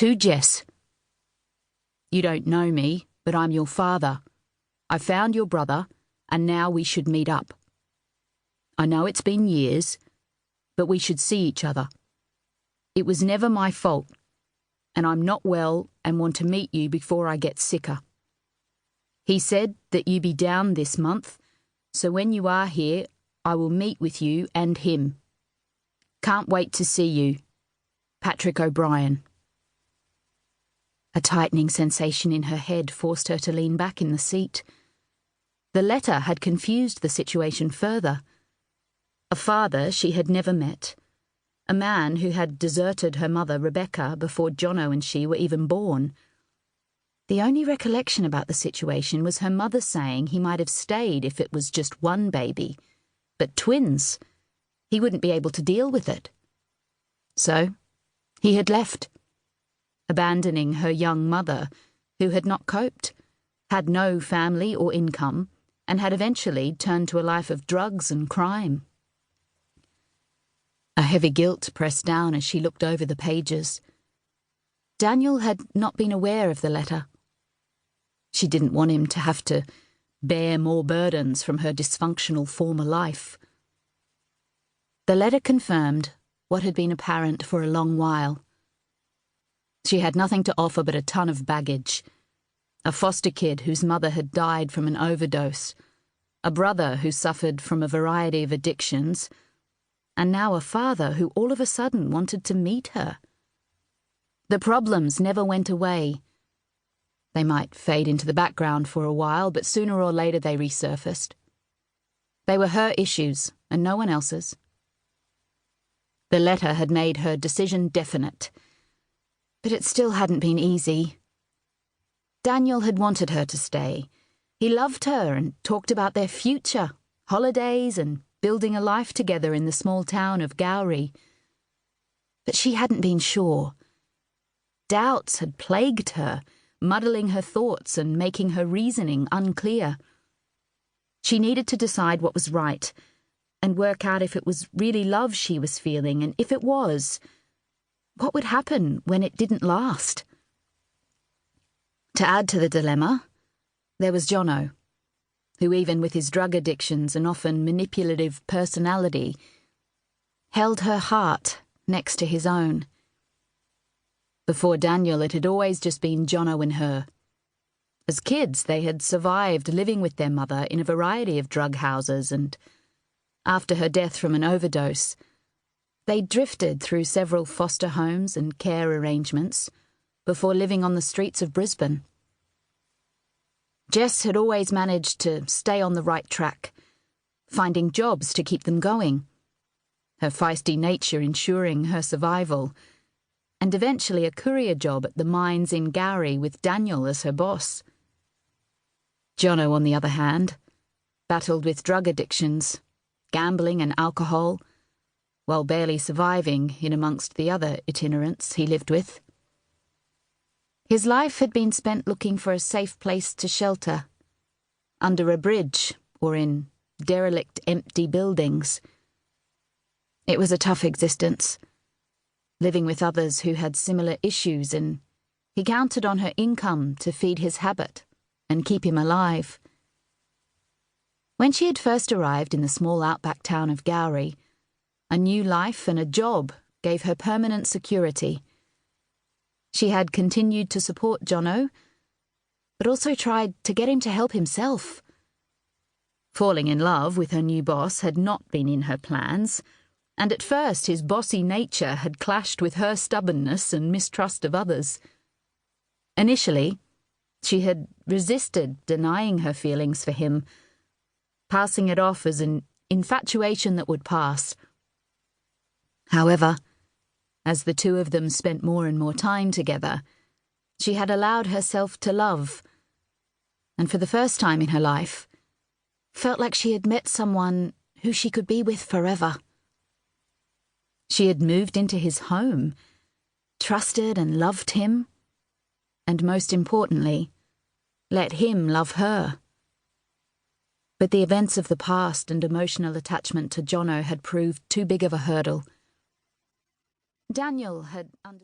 To Jess. You don't know me, but I'm your father. I found your brother, and now we should meet up. I know it's been years, but we should see each other. It was never my fault, and I'm not well and want to meet you before I get sicker. He said that you be down this month, so when you are here, I will meet with you and him. Can't wait to see you. Patrick O'Brien. A tightening sensation in her head forced her to lean back in the seat. The letter had confused the situation further. A father she had never met. A man who had deserted her mother, Rebecca, before Johnno and she were even born. The only recollection about the situation was her mother saying he might have stayed if it was just one baby. But twins, he wouldn't be able to deal with it. So, he had left, abandoning her young mother, who had not coped, had no family or income, and had eventually turned to a life of drugs and crime. A heavy guilt pressed down as she looked over the pages. Daniel had not been aware of the letter. She didn't want him to have to bear more burdens from her dysfunctional former life. The letter confirmed what had been apparent for a long while. She had nothing to offer but a ton of baggage. A foster kid whose mother had died from an overdose, a brother who suffered from a variety of addictions, and now a father who all of a sudden wanted to meet her. The problems never went away. They might fade into the background for a while, but sooner or later they resurfaced. They were her issues and no one else's. The letter had made her decision definite, but it still hadn't been easy. Daniel had wanted her to stay. He loved her and talked about their future, holidays and building a life together in the small town of Gowrie. But she hadn't been sure. Doubts had plagued her, muddling her thoughts and making her reasoning unclear. She needed to decide what was right and work out if it was really love she was feeling, and if it was, what would happen when it didn't last? To add to the dilemma, there was Johnno, who even with his drug addictions and often manipulative personality, held her heart next to his own. Before Daniel, it had always just been Johnno and her. As kids, they had survived living with their mother in a variety of drug houses, and after her death from an overdose, they drifted through several foster homes and care arrangements before living on the streets of Brisbane. Jess had always managed to stay on the right track, finding jobs to keep them going, her feisty nature ensuring her survival, and eventually a courier job at the mines in Gowrie with Daniel as her boss. Johnno, on the other hand, battled with drug addictions, gambling and alcohol, while barely surviving in amongst the other itinerants he lived with. His life had been spent looking for a safe place to shelter, under a bridge or in derelict empty buildings. It was a tough existence, living with others who had similar issues, and he counted on her income to feed his habit and keep him alive. When she had first arrived in the small outback town of Gowrie, a new life and a job gave her permanent security. She had continued to support Johnno, but also tried to get him to help himself. Falling in love with her new boss had not been in her plans, and at first his bossy nature had clashed with her stubbornness and mistrust of others. Initially, she had resisted denying her feelings for him, passing it off as an infatuation that would pass. However, as the two of them spent more and more time together, she had allowed herself to love, and for the first time in her life, felt like she had met someone who she could be with forever. She had moved into his home, trusted and loved him, and most importantly, let him love her. But the events of the past and emotional attachment to Johnno had proved too big of a hurdle. Daniel had understood.